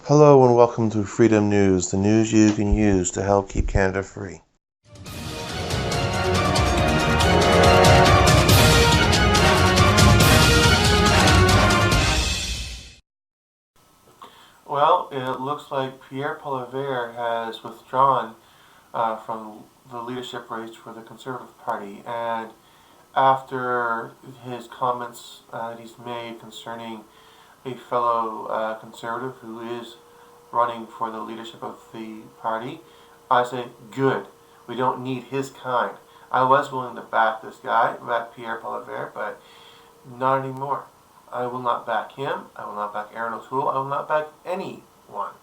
Hello and welcome to Freedom News, the news you can use to help keep Canada free. Well, it looks like Pierre has withdrawn from the leadership race for the Conservative Party, and after his comments that he's made concerning a fellow Conservative who is running for the leadership of the party, I say, good. We don't need his kind. I was willing to back this guy, back Pierre, but not anymore. I will not back him. I will not back Aaron O'Toole. I will not back anyone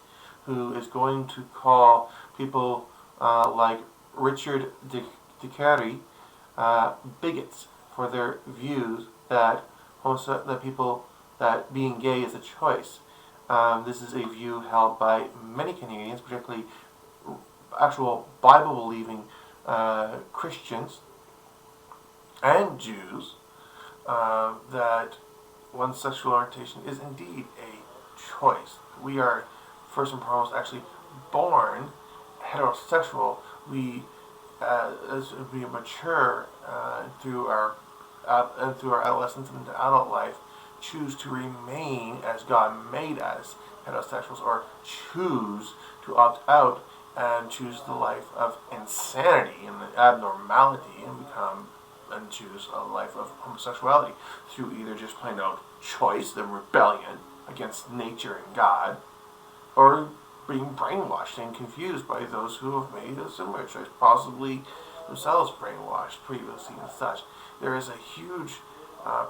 who is going to call people like Richard de bigots for their views that people that being gay is a choice. This is a view held by many Canadians, particularly actual Bible-believing Christians and Jews, that one's sexual orientation is indeed a choice. We are, first and foremost, actually born heterosexual. As we mature through our adolescence and into adult life, choose to remain as God made us, heterosexuals, or choose to opt out and choose the life of insanity and abnormality and choose a life of homosexuality through either just plain out choice, the rebellion against nature and God, or being brainwashed and confused by those who have made a similar choice, possibly themselves brainwashed previously and such. There is a huge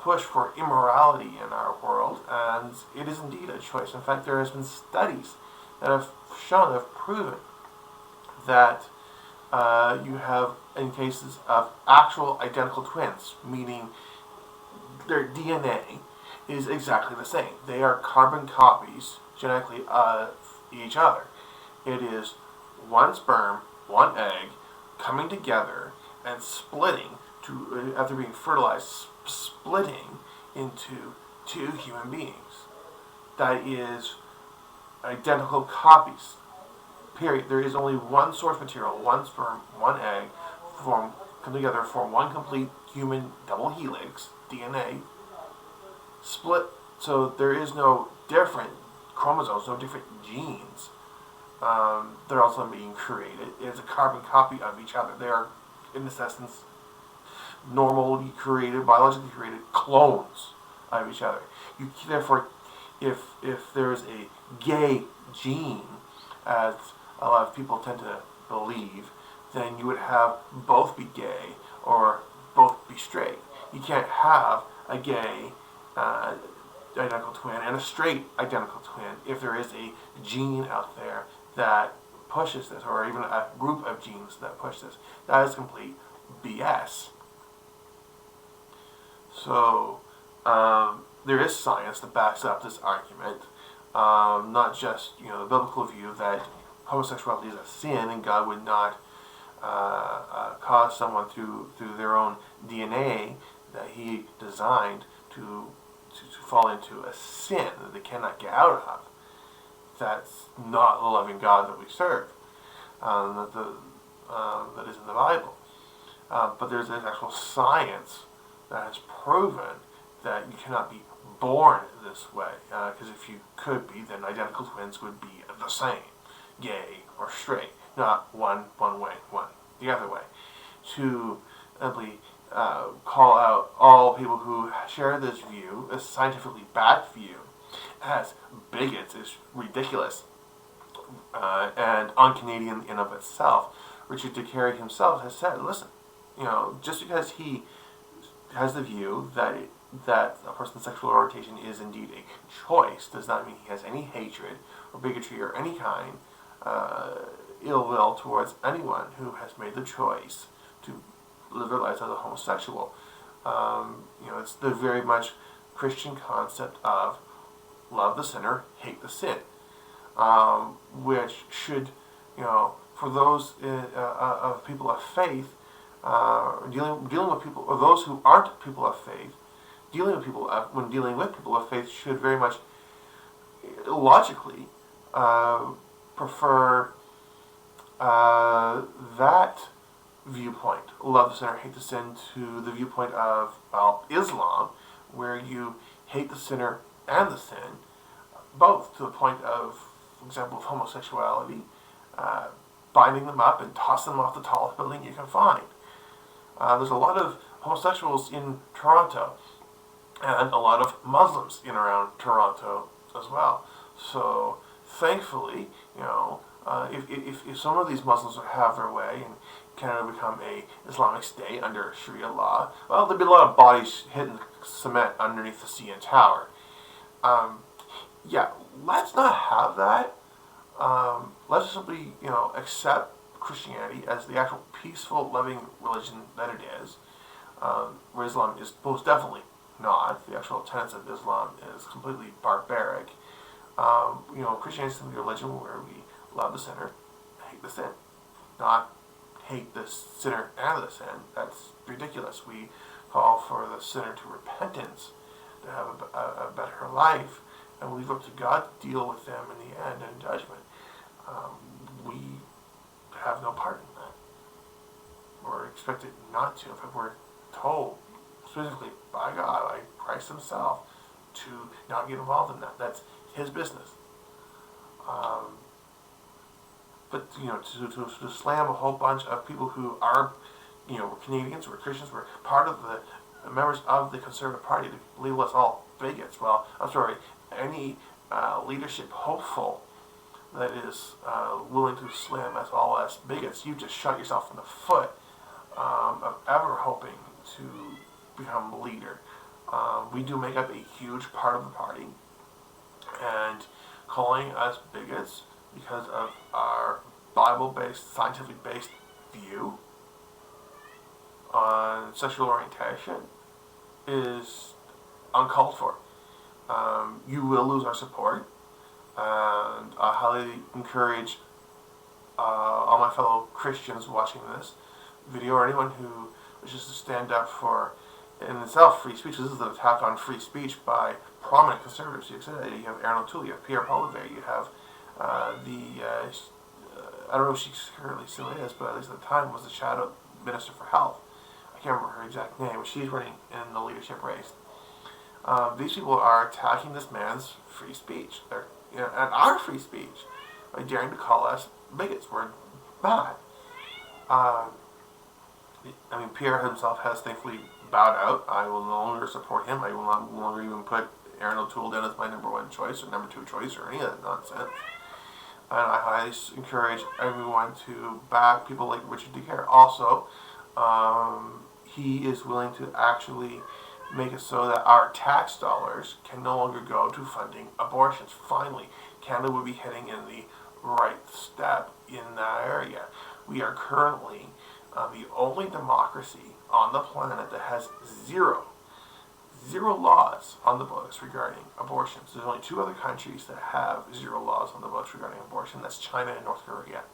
push for immorality in our world, and it is indeed a choice. In fact, there has been studies that have proven that you have, in cases of actual identical twins, meaning their DNA is exactly the same. They are carbon copies genetically of each other. It is one sperm, one egg, coming together and splitting to, after being fertilized, splitting into two human beings. That is identical copies. Period. There is only one source material, one sperm, one egg, come together, form one complete human double helix, DNA, split. So there is no different chromosomes, no different genes. They're also being created. It's a carbon copy of each other. They are, in this essence, normally created, biologically created clones of each other. Therefore, if there is a gay gene, as a lot of people tend to believe, then you would have both be gay or both be straight. You can't have a gay identical twin and a straight identical twin if there is a gene out there that pushes this, or even a group of genes that push this. That is complete BS. So there is science that backs up this argument, not just the biblical view that homosexuality is a sin and God would not cause someone through their own DNA that He designed to fall into a sin that they cannot get out of. That's not the loving God that we serve. That is in the Bible. But there's actual science that has proven that you cannot be born this way. Because if you could be, then identical twins would be the same, gay or straight, not one way, one the other way. To simply call out all people who share this view, a scientifically backed view, as bigots is ridiculous and un-Canadian in of itself. Richard de himself has said, listen, just because he has the view that a person's sexual orientation is indeed a choice does not mean he has any hatred or bigotry or any kind ill will towards anyone who has made the choice to live their lives as a homosexual. It's the very much Christian concept of love the sinner, hate the sin, which should, for those of people of faith, dealing with people, or those who aren't people of faith, when dealing with people of faith should very much logically prefer that viewpoint, love the sinner, hate the sin, to the viewpoint of, well, Islam, where you hate the sinner and the sin, both, to the point of, for example, of homosexuality, uh, binding them up and tossing them off the tallest building you can find. There's a lot of homosexuals in Toronto, and a lot of Muslims in around Toronto as well. So thankfully, if some of these Muslims would have their way and Canada become a Islamic state under Sharia law, well, there'd be a lot of bodies hitting cement underneath the CN Tower. Yeah, let's not have that. Let's simply, accept Christianity as the actual peaceful, loving religion that it is. Where Islam is most definitely not. The actual tenets of Islam is completely barbaric. Christianity is simply a religion where we love the sinner, hate the sin, not hate the sinner and the sin. That's ridiculous. We call for the sinner to repentance, to have a better life, and we leave up to God to deal with them in the end in judgment. We have no part in that. We're expected not to. In fact, we're told specifically by God, by Christ Himself, to not get involved in that. That's His business. But to slam a whole bunch of people who are, were Canadians, were Christians, were part of the members of the Conservative Party, to label us all bigots. Well, I'm sorry. Any leadership hopeful that is willing to slam us all as bigots, you just shot yourself in the foot of ever hoping to become leader. We do make up a huge part of the party, and calling us bigots because of our Bible-based, scientific-based view on sexual orientation is uncalled for. You will lose our support, and I highly encourage all my fellow Christians watching this video, or anyone who wishes to stand up for, in itself, free speech. This is an attack on free speech by prominent conservatives. You have Aaron O'Toole, you have Pierre, you have I don't know if she currently still is, but at least at the time was the Shadow Minister for Health. I can't remember her exact name, but she's running in the leadership race. These people are attacking this man's free speech, and our free speech, by daring to call us bigots. We're mad. Pierre himself has thankfully bowed out. I will no longer support him. I will no longer even put Aaron O'Toole down as my number one choice or number two choice or any of that nonsense. And I highly encourage everyone to back people like Richard DeCare. Also, he is willing to actually make it so that our tax dollars can no longer go to funding abortions. Finally, Canada will be heading in the right step in that area. We are currently the only democracy on the planet that has zero laws on the books regarding abortions. There's only two other countries that have zero laws on the books regarding abortion. That's China and North Korea.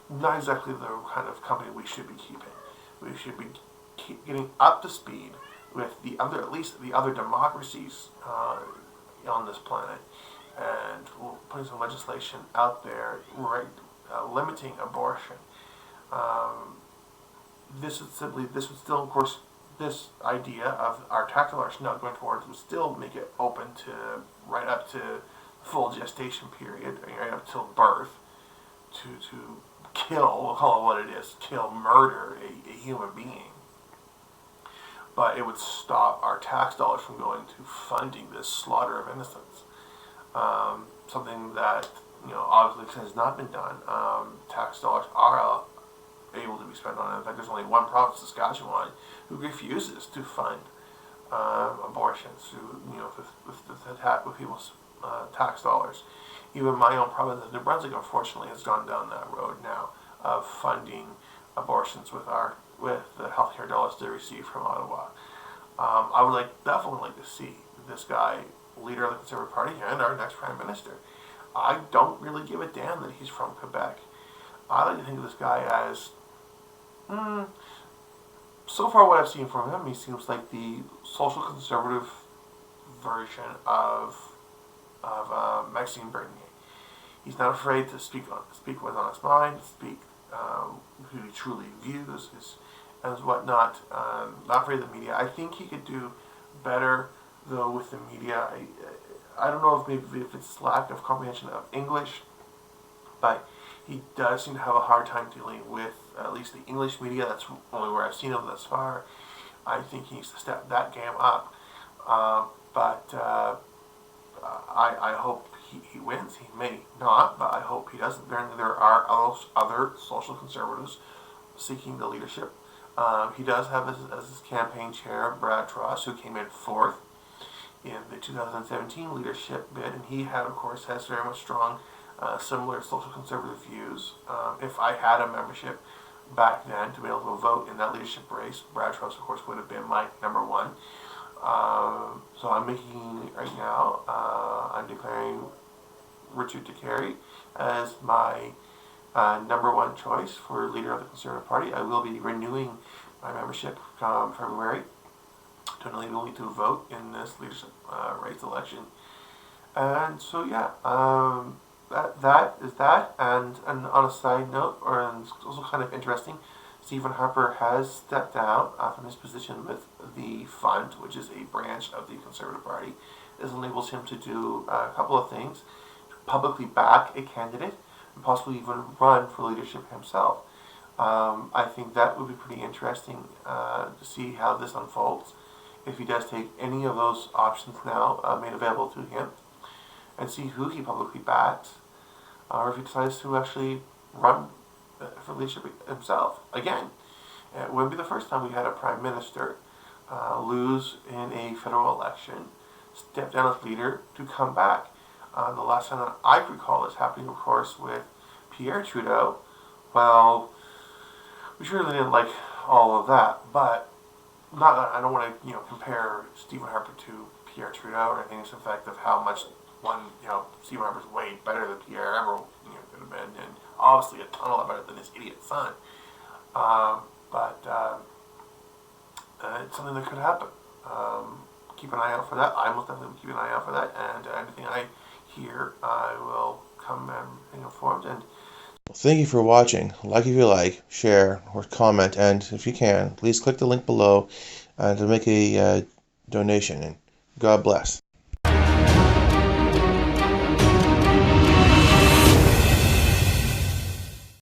Not exactly the kind of company we should be keeping. We should be getting up to speed with at least the other democracies on this planet, and putting some legislation out there limiting abortion. This would still, of course, this idea of our tax dollars not going towards would still make it open to right up to full gestation period, right up till birth, to kill, we'll call it what it is, murder a human being. But it would stop our tax dollars from going to funding this slaughter of innocents. Something that, obviously has not been done. Tax dollars are able to be spent on it. In fact, there's only one province, Saskatchewan, who refuses to fund abortions with people's tax dollars. Even my own province of New Brunswick, unfortunately, has gone down that road now of funding abortions with the healthcare dollars they receive from Ottawa. I would definitely like to see this guy, leader of the Conservative Party, and our next Prime Minister. I don't really give a damn that he's from Quebec. I like to think of this guy as, so far what I've seen from him, he seems like the social conservative version of Maxime Bernier. He's not afraid to speak what's on his mind, speak who he truly views, and whatnot. Not afraid of the media. I think he could do better though with the media. I don't know if it's lack of comprehension of English, but he does seem to have a hard time dealing with at least the English media. That's only where I've seen him thus far. I think he needs to step that game up. But I hope he wins. He may not, but I hope he doesn't. There are other social conservatives seeking the leadership. He does have as his campaign chair Brad Truss, who came in fourth in the 2017 leadership bid, and he of course has very much strong similar social conservative views. If I had a membership back then to be able to vote in that leadership race, Brad Truss of course would have been my number one. So I'm making right now, I'm declaring Richard DeCarey as my number one choice for leader of the Conservative Party. I will be renewing my membership come February to enable me to vote in this leadership race election. And so yeah, that is that. And on a side note, and it's also kind of interesting, Stephen Harper has stepped down from his position with the Fund, which is a branch of the Conservative Party. This enables him to do a couple of things: to publicly back a candidate and possibly even run for leadership himself. I think that would be pretty interesting to see how this unfolds if he does take any of those options now made available to him, and see who he publicly backs, or if he decides to actually run for leadership himself. Again, it wouldn't be the first time we had a prime minister lose in a federal election, step down as leader to come back. The last time that I recall this happening, of course, with Pierre Trudeau. Well, we surely didn't like all of that, but not. I don't want to compare Stephen Harper to Pierre Trudeau or anything. It's the fact of how much Stephen Harper's way better than Pierre ever could have been, and obviously a ton of lot better than his idiot son. But it's something that could happen. Keep an eye out for that. I most definitely will keep an eye out for that, and anything I hear, I will come and informed. And thank you for watching. Like if you like, share, or comment, and if you can, please click the link below to make a donation. And God bless.